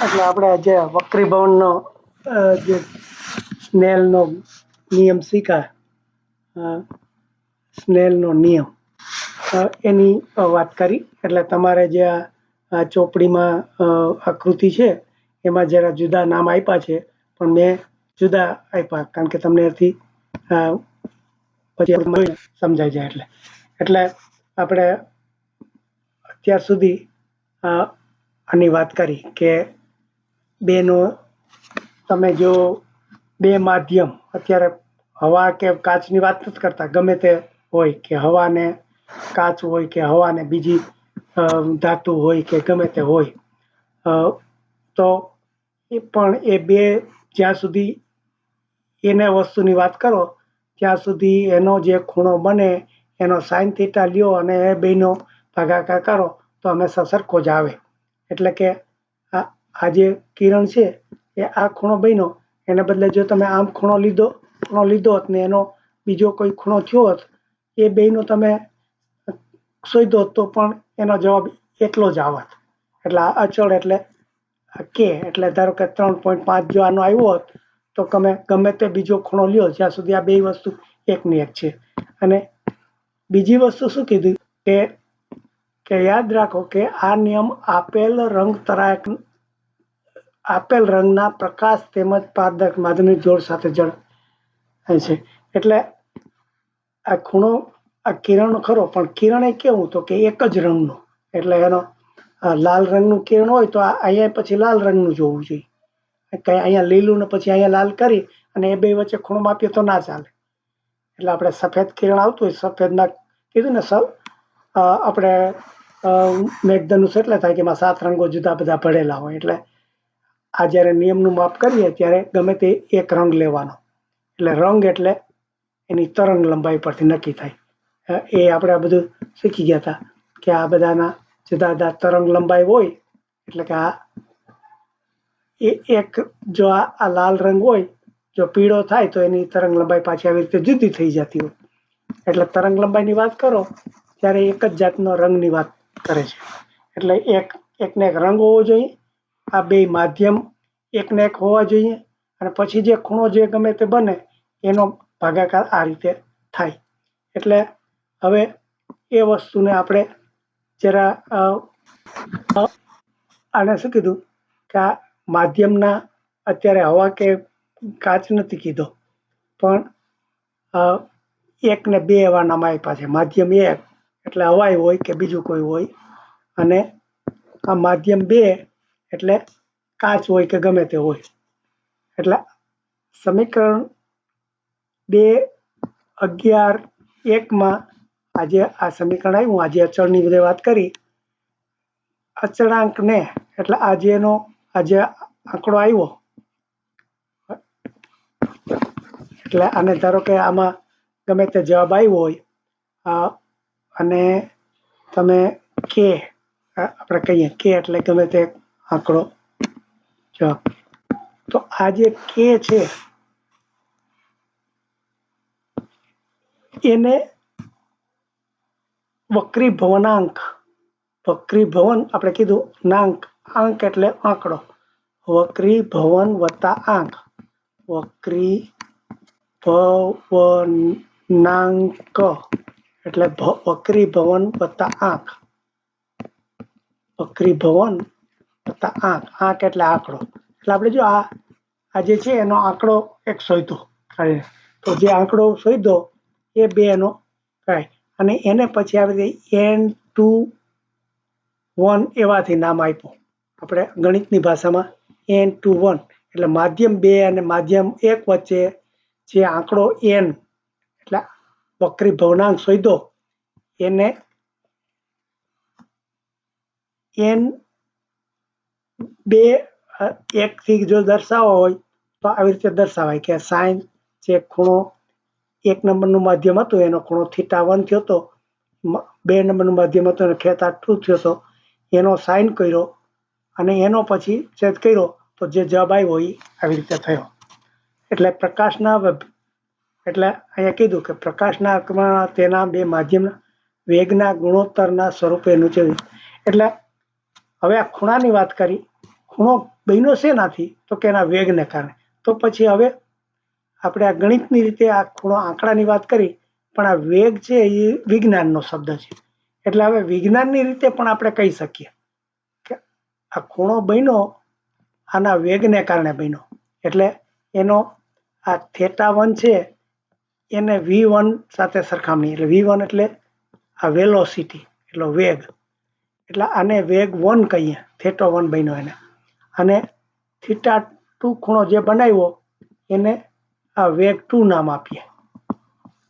એટલે આપણે જે વક્રીભવનનો જે સ્નેલનો નિયમ શીખ્યા, સ્નેલનો નિયમ એની વાત કરી. એટલે તમારે જે આ ચોપડીમાં આકૃતિ છે એમાં જરા જુદા નામ આપ્યા છે, પણ મેં જુદા આપ્યા કારણ કે તમને એથી પછી સમજાઈ જાય. એટલે આપણે અત્યાર સુધી આની વાત કરી કે બેનો તમે જો બે માધ્યમ, અત્યારે હવા કે કાચની વાત નથી કરતા, ગમે તે હોય કે હવા ને કાચ હોય કે હવા ને બીજી ધાતુ હોય કે ગમે તે હોય, તો એ પણ એ બે જ્યાં સુધી એને વસ્તુની વાત કરો ત્યાં સુધી એનો જે ખૂણો બને એનો સાઇન થીટા લ્યો અને એ બેનો ભાગાકાર કરો તો હંમેશા સરખો જ આવે. એટલે કે આ જે કિરણ છે એ આ ખૂણો બન્યો, એને બદલે જો તમે આમ ખૂણો લીધો હોત ને એનો બીજો કોઈ ખૂણો થયો હોત, એ બેનો તમે શોધ્યો તો પણ એનો જવાબ એટલો જ આવત. એટલે આ અચળ એટલે કે એટલે ધારો કે 3.5 જો આનો આવ્યો હોત તો તમે ગમે તે બીજો ખૂણો લ્યો જ્યાં સુધી આ બે વસ્તુ એકની એક છે. અને બીજી વસ્તુ શું કીધી કે યાદ રાખો કે આ નિયમ આપેલ રંગના પ્રકાશ તેમજ પારદર્શક માધ્યમિક જોડ સાથે જળવાય છે. એટલે આ ખૂણો આ કિરણ ખરો, પણ કિરણ એ કેવું તો કે એક જ રંગનું. એટલે એનો લાલ રંગનું કિરણ હોય તો અહીંયા પછી લાલ રંગનું જોવું જોઈએ, કઈ અહીંયા લીલું ને પછી અહીંયા લાલ કરી અને એ બે વચ્ચે ખૂણો માપીએ તો ના ચાલે. એટલે આપણે સફેદ કિરણ આવતું હોય, સફેદના કીધું ને આપણે મેઘધનુષ એટલે થાય કે એમાં 7 રંગો જુદા બધા ભળેલા હોય. એટલે આ જ્યારે નિયમનું માપ કરીએ ત્યારે ગમે તે એક રંગ લેવાનો. એટલે રંગ એટલે એની તરંગ લંબાઈ પરથી નક્કી થાય. એ આપણે આ બધું શીખી ગયા હતા કે આ બધાના જુદા જુદા તરંગ લંબાઈ હોય. એટલે કે આ એક જો આ લાલ રંગ હોય, જો પીળો થાય તો એની તરંગ લંબાઈ પાછી આવી રીતે જુદી થઈ જતી હોય. એટલે તરંગ લંબાઈની વાત કરો ત્યારે એક જ જાતનો રંગની વાત કરે છે. એટલે એકને એક રંગ હોવો જોઈએ, આ બે માધ્યમ એકને એક હોવા જોઈએ, અને પછી જે ખૂણો જે ગમે તે બને એનો ભાગાકાર આ રીતે થાય. એટલે હવે એ વસ્તુને આપણે જરા આને શું કીધું કે આ માધ્યમના અત્યારે હવા કે કાચ નથી કીધો, પણ 1 ને 2 એવા નામ આપ્યા છે. માધ્યમ 1 એટલે હવાઈ હોય કે બીજું કોઈ હોય, અને આ માધ્યમ 2 એટલે કાચ હોય કે ગમે તે હોય. એટલે સમીકરણ 2.11.1 આજે આ સમીકરણ આવ્યું. આજે અચળની બધી વાત કરી. અચળાંકને એટલે આજે આંકડો આવ્યો, એટલે આને ધારો કે આમાં ગમે તે જવાબ આવ્યો હોય અને તમે કે આપણે કહીએ કે એટલે ગમે તે આંકડો જવાબ, તો આ જે કે છે એને વક્રીભવનાંક, વક્રીભવન આપણે કીધું નાંક, આંક એટલે આંકડો, વક્રીભવન વત્તા આંક, વક્રીભવનાંક એટલે વક્રીભવન વત્તા આંક, વક્રીભવન વત્તા આંક, આંક એટલે આંકડો. એટલે આપણે જો આ જે છે એનો આંકડો એક શોધ્યો, તો જે આંકડો શોધ્યો એ બે એનો કાંઈ, અને એને પછી આવી N21 એવાથી નામ આપ્યું. આપણે ગણિતની ભાષામાં N21 એટલે માધ્યમ 2 અને માધ્યમ 1 વચ્ચે જે આંકડો N એટલે વક્રીભવનાંક શોધ્યો એને N2 થી જો દર્શાવવો હોય તો આવી રીતે દર્શાવાય કે સાઈન જે ખૂણો 1 નંબરનું માધ્યમ હતું એનો ખૂણો θ1 થયો હતો, 2 નંબરનું માધ્યમ હતું એનો θ2 થયો હતો, એનો સાઈન કર્યો અને એનો પછી છેદ કર્યો તો જે જવાબ આવ્યો એ આવી રીતે થયો. એટલે પ્રકાશના એટલે અહીંયા કીધું કે પ્રકાશના તેના બે માધ્યમના વેગના ગુણોત્તરના સ્વરૂપે નીચે. એટલે હવે આ ખૂણાની વાત કરી. ખૂણો બન્યો શેનાથી? તો કે એના વેગને કારણે. તો પછી હવે આપણે આ ગણિતની રીતે આ ખૂણો આંકડાની વાત કરી, પણ આ વેગ છે એ વિજ્ઞાનનો શબ્દ છે. એટલે હવે વિજ્ઞાનની રીતે પણ આપણે કહી શકીએ કે આ ખૂણો બન્યો આના વેગને કારણે બન્યો. એટલે એનો આ θ1 છે એને v1 સાથે સરખામણી. એટલે v1 એટલે આ વેલોસિટી, એટલે વેગ. એટલે આને વેગ 1 કહીએ, θ1 બન્યો એને. અને θ2 ખૂણો જે બનાવ્યો એને આ વેગ 2 નામ આપીએ.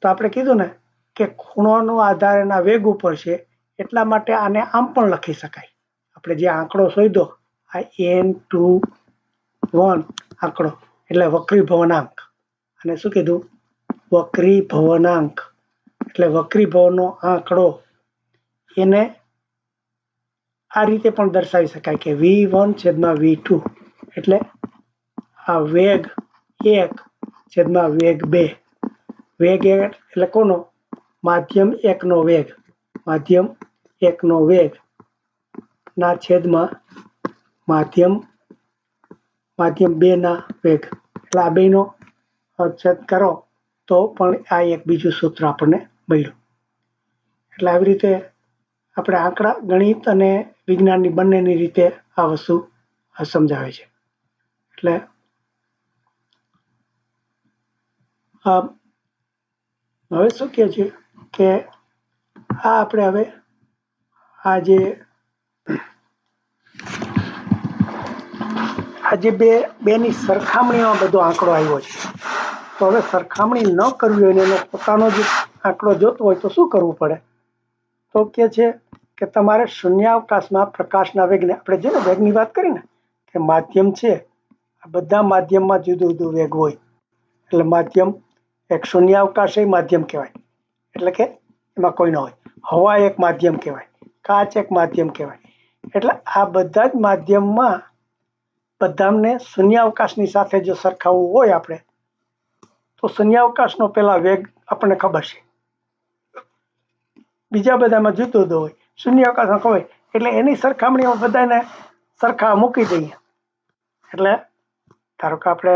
તો આપણે કીધું ને કે ખૂણોનો આધાર એના વેગ ઉપર છે, એટલા માટે આને આમ પણ લખી શકાય. આપણે જે આંકડો શોધ્યો આ n2 આંકડો એટલે વક્રીભવનાંક. અને શું કીધું? વક્રીભવનાંક એટલે વક્રીભવનો આંકડો. એને આ રીતે પણ દર્શાવી શકાય કે v1/v2 એટલે આ વેગ 1/વેગ 2. વેગ એટલે કોનો? માધ્યમ 1 નો વેગ. માધ્યમ 1 નો વેગ ના છેદમાં માધ્યમ 2 ના વેગ. એટલે આ બેનો છેદ કરો તો પણ આ એક બીજું સૂત્ર આપણને મળ્યું. એટલે આવી રીતે આપણે આંકડા, ગણિત અને વિજ્ઞાનની બંનેની રીતે આ વસ્તુ સમજાવે છે. એટલે હવે શું કહે છે કે આ આપણે હવે આજે બેની સરખામણીમાં બધો આંકડો આવ્યો છે. તો હવે સરખામણી ન કરવી હોય એનો પોતાનો જ આંકડો જોતો હોય તો શું કરવું પડે? તો કે છે કે તમારે શૂન્યાવકાશમાં પ્રકાશના વેગને, આપણે જે વેગની વાત કરી ને કે માધ્યમ છે, આ બધા માધ્યમમાં જુદું જુદું વેગ હોય. એટલે માધ્યમ એક શૂન્યાવકાશ માધ્યમ કહેવાય, એટલે કે એમાં કોઈ ન હોય. હવા એક માધ્યમ કહેવાય, કાચ એક માધ્યમ કહેવાય. એટલે આ બધા જ માધ્યમમાં બધાને શૂન્યાવકાશની સાથે જો સરખાવવું હોય આપણે, તો શૂન્યાવકાશનો પેલા વેગ આપણને ખબર છે, બીજા બધામાં જુદો જુદો હોય. શૂન્યાવકાશમાં ખબર હોય એટલે એની સરખામણીમાં બધાને સરખા મૂકી દઈએ. એટલે ધારો કે આપણે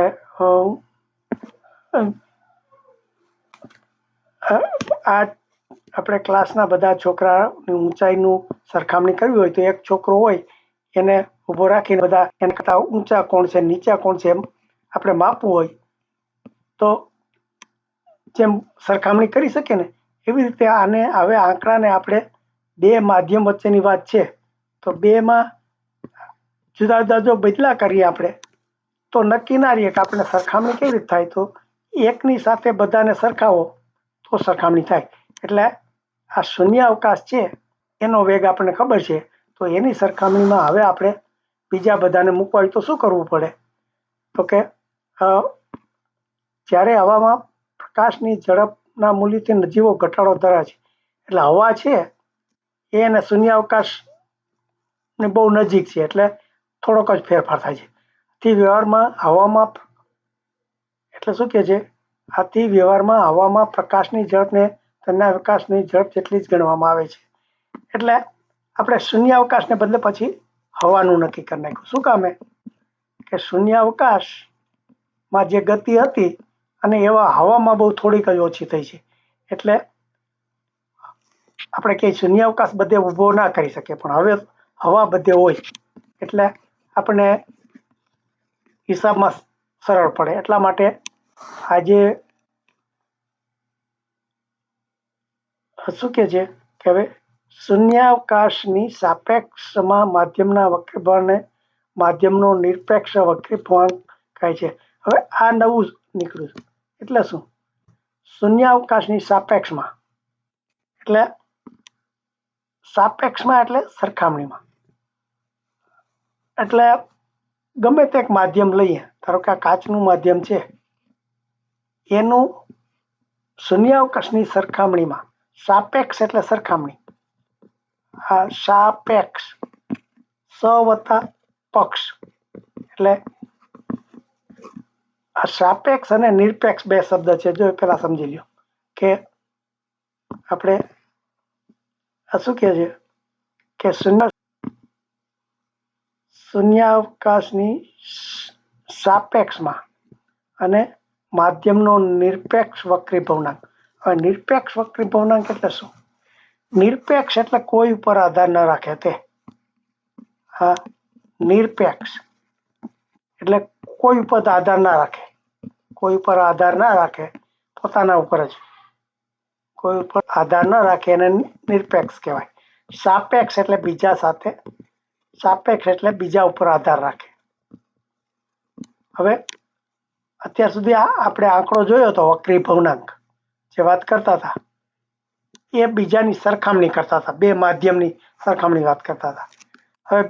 આપણે ક્લાસના બધા છોકરાની ઊંચાઈનું સરખામણી કરવી હોય તો એક છોકરો હોય એને ઊભો રાખીને બધા એને કરતા ઊંચા કોણ છે, નીચા કોણ છે એમ આપણે માપવું હોય તો જેમ સરખામણી કરી શકીએ ને, એવી રીતે આને હવે આંકડાને આપણે બે માધ્યમ વચ્ચેની વાત છે તો બેમાં જુદા જુદા જો બદલા કરીએ આપણે તો નક્કી ના રહીએ કે આપણે સરખામણી કેવી રીતે થાય. તો એકની સાથે બધાને સરખાવો તો સરખામણી થાય. એટલે આ શૂન્ય અવકાશ છે એનો વેગ આપણને ખબર છે, તો એની સરખામણીમાં હવે આપણે બીજા બધાને મૂકવા હોય તો શું કરવું પડે? તો કે જ્યારે હવામાં પ્રકાશની ઝડપના મૂલ્યથી નજીવો ઘટાડો ધરાવે છે, એટલે હવા છે એને શૂન્યાવકાશની બહુ નજીક છે, એટલે થોડોક જ ફેરફાર થાય છે. આથી વ્યવહારમાં હવામાં એટલે શું કહે છે? આથી વ્યવહારમાં હવામાં પ્રકાશની ઝડપને તેના અવકાશની ઝડપ જેટલી જ ગણવામાં આવે છે. એટલે આપણે શૂન્યાવકાશને બદલે પછી હવાનું નક્કી કરી નાખ્યું. શું કામે? કે શૂન્યાવકાશમાં જે ગતિ હતી અને એવા હવામાં બહુ થોડીક જ ઓછી થઈ છે. એટલે આપણે કે શૂન્યાવકાશ બધે ઊભો ના કરી શકીએ, પણ હવે હવા બધે હોય એટલે આપણે હિસાબમાં સરળ પડે. એટલા માટે આજે શું કે છે કે હવે શૂન્યાવકાશની સાપેક્ષમાં માધ્યમના વક્રીભવનને માધ્યમનો નિરપેક્ષ વક્રીભવન કહે છે. હવે આ નવું નીકળ્યું. એટલે શું? શૂન્યાવકાશની સાપેક્ષમાં એટલે સરખામણીમાં. એટલે ગમે તે એક માધ્યમ લઈએ, ધારો કે આ કાચનું માધ્યમ છે, એનું શૂન્યાવકાશની સરખામણીમાં સાપેક્ષ એટલે સરખામણી. આ સાપેક્ષ સ વત્તા પક્ષ એટલે આ સાપેક્ષ અને નિરપેક્ષ બે શબ્દ છે. જો પેલા સમજી લ્યો કે આપણે આ શું કહે છે કે શૂન્યાવકાશની સાપેક્ષમાં અને માધ્યમનો નિરપેક્ષ વક્રીભવનાંક. હવે નિરપેક્ષ વક્રીભવનાંક એટલે શું? નિરપેક્ષ એટલે કોઈ ઉપર આધાર ન રાખે તે. હા, નિરપેક્ષ એટલે કોઈ ઉપર આધાર ના રાખે, કોઈ ઉપર આધાર ના રાખે, પોતાના ઉપર જ કોઈ ઉપર આધાર ન રાખે એને નિરપેક્ષ કહેવાય. સાપેક્ષ એટલે બીજા સાથે, સાપેક્ષ એટલે બીજા ઉપર આધાર રાખે. હવે અત્યાર સુધી આપણે આંકડો જોયો હતો વક્રીભવનાંક, જે વાત કરતા હતા એ બીજાની સરખામણી કરતા હતા, બે માધ્યમની સરખામણી વાત કરતા હતા. હવે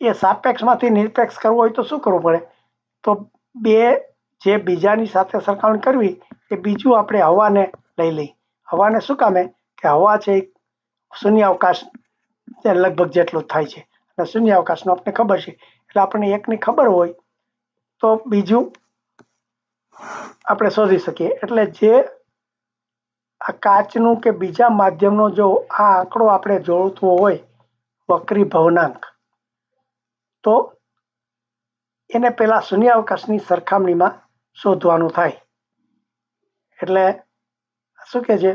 એ સાપેક્ષમાંથી નિરપેક્ષ કરવું હોય તો શું કરવું પડે? તો બે જે બીજાની સાથે સરખામણી કરવી એ બીજું આપણે હવાને લઈ લઈ. હવાને શું કામે? કે હવા છે શૂન્યાવકાશ લગભગ જેટલું થાય છે અને શૂન્યાવકાશનું આપણે ખબર છે, એટલે આપણને એકની ખબર હોય તો બીજું આપણે શોધી શકીએ. એટલે જે આ કાચનું કે બીજા માધ્યમનો જો આ આંકડો આપણે જોડતો હોય વક્રીભવનાંક, તો એને પેલા શૂન્યાવકાશની સરખામણીમાં શોધવાનું થાય. એટલે શું કે છે?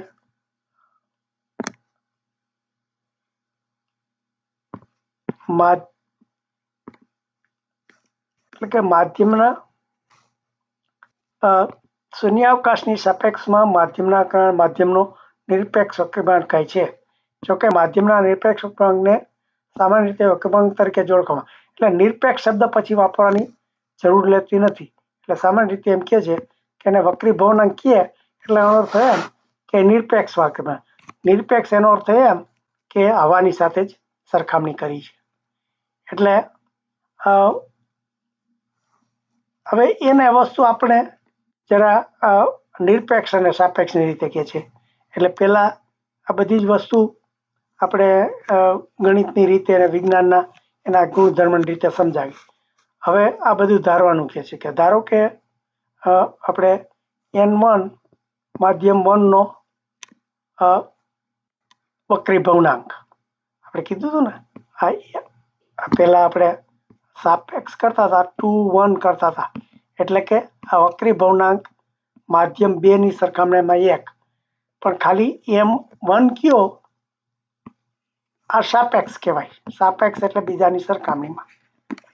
એટલે કે માધ્યમના શૂન્યાવકાશની સાપેક્ષમાં માધ્યમનો નિરપેક્ષ વક્રીભવનાંક કહે છે. જોકે માધ્યમના નિરપેક્ષ વક્રીભવનાંકને સામાન્ય રીતે વક્રીભવનાંક તરીકે જ ઓળખવામાં. એટલે નિરપેક્ષ શબ્દ પછી વાપરવાની જરૂર લેતી નથી. એટલે સામાન્ય રીતે એમ કહે છે કે એને વક્રીભવનાંક કહે એટલે એનો અર્થ એમ કે નિરપેક્ષ વક્રીભવનાંક. નિરપેક્ષ એનો અર્થ એમ કે હવાની સાથે જ સરખામણી કરી છે. એટલે હવે એને વસ્તુ આપણે જરા નિરપેક્ષ અને સાપેક્ષની રીતે કહે છે. એટલે પહેલાં આ બધી જ વસ્તુ આપણે ગણિતની રીતે અને વિજ્ઞાનના એના ગુણધર્મની રીતે સમજાવી. હવે આ બધું ધારવાનું કહે છે કે ધારો કે આપણે N1 માધ્યમ 1નો વક્રીભવનાંક આપણે કીધું હતું ને, આ પહેલાં આપણે સાપેક્ષ કરતા હતા, 2 1 કરતા હતા. એટલે કે આ વક્રીભવનાંક માધ્યમ 2ની સરખામણીમાં 1, પણ ખાલી M1 કયો આ સાપેક્ષ કહેવાય. સાપેક્ષ એટલે બીજાની સરખામણીમાં.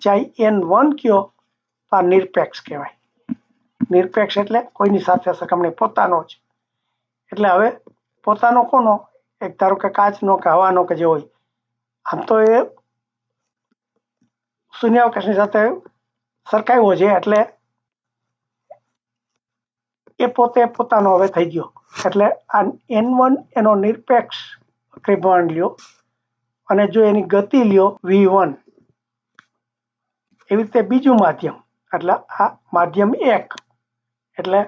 ચાહે N1 કયો તો આ નિરપેક્ષ કહેવાય. નિરપેક્ષ એટલે કોઈની સાથે સરખામણી પોતાનો જ. એટલે હવે પોતાનો કોનો? એક ધારો કે કાચનો કે હવાનો કે જે હોય, આમ તો એ શૂન્યાવકાશની સાથે સરખાવ્યો છે એટલે એ પોતે પોતાનો હવે થઈ ગયો. એટલે આ N1 એનો નિરપેક્ષ વક્રીભવનાંક લ્યો અને જો એની ગતિ લ્યો V1, એવી રીતે બીજું માધ્યમ એટલે આ માધ્યમ 1 એટલે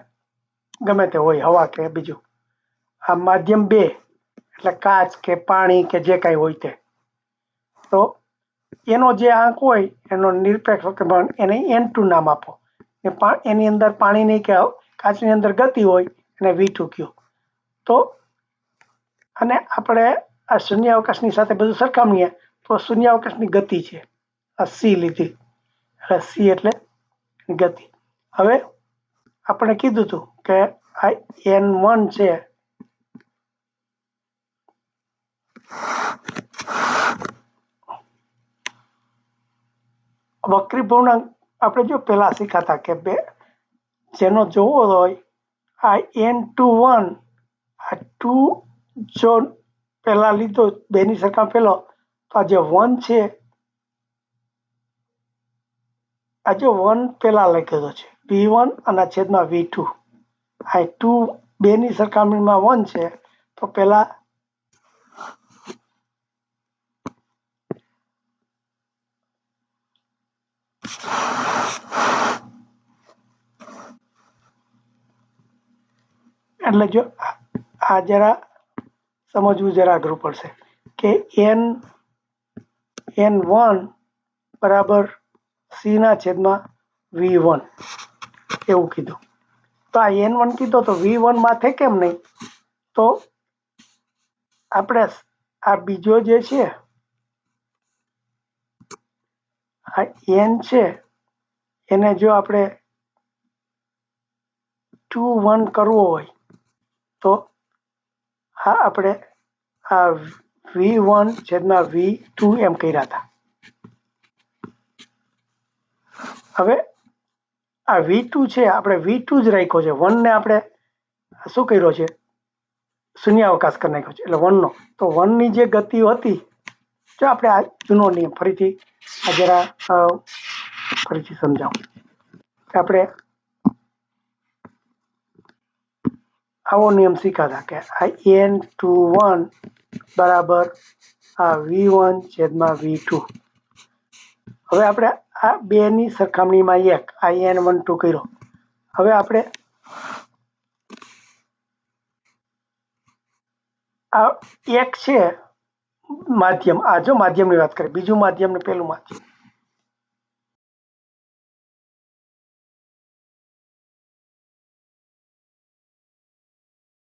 ગમે તે હોય, હવા કે બીજું. આ માધ્યમ 2 એટલે કાચ કે પાણી કે જે કાંઈ હોય તે. તો એનો જે આંક હોય એનો નિરપેક્ષ વક્રીભવનાંક એને N2 નામ આપો. એની અંદર પાણીની કે કાચની અંદર ગતિ હોય એને V2 કયો. તો અને આપણે આ શૂન્યાવકાશની સાથે બધું સરખામણીએ તો શૂન્યાવકાશની ગતિ છે, આ C લીધી. એટલે C એટલે ગતિ. હવે આપણે કીધું હતું કે આ N1 છે વક્રીભવનાંક આપણે જો પહેલા શીખાતા કે બે જેનો જોવો હોય આ N21, આ 2 જો પહેલા લીધો બેની સરખામણી પેલો તો આ જે 1 છે આ જો 1 પહેલા લખેલો છે V1 અને છેદમાં V2. આ 2 બેની સરખામણીમાં 1 છે તો પહેલા એટલે જો આ જરા સમજવું જરા અઘરું પડશે કે N1 બરાબર C ના છેદમાં V1 એવું કીધું. તો આ N1 કીધો તો V1 માથે કેમ નહીં? તો આપણે આ બીજો જે છે આ n છે એને જો આપણે 2 1 કરવો હોય તો આ આપણે આ v1 છેદમાં v2 એમ કર્યા હતા. હવે આ v2 છે આપણે v2 જ રાખ્યો છે, 1 ને આપણે શું કર્યો છે, શૂન્યાવકાશ કરી નાખ્યો છે એટલે 1 નો. તો 1 ની જે ગતિઓ હતી, જો આપણે આ જૂનો નિયમ ફરીથી સમજાવું. આપણે આવો નિયમ શીખ્યા હતા કે આ n21 બરાબર આ v1 છેદમાં v2. હવે આપણે આ બે ની સરખામણીમાં એક આ n12 કર્યો. હવે આપણે આ એક છે માધ્યમ, આ જો માધ્યમની વાત કરીએ, બીજું માધ્યમ ને પેલું માધ્યમ.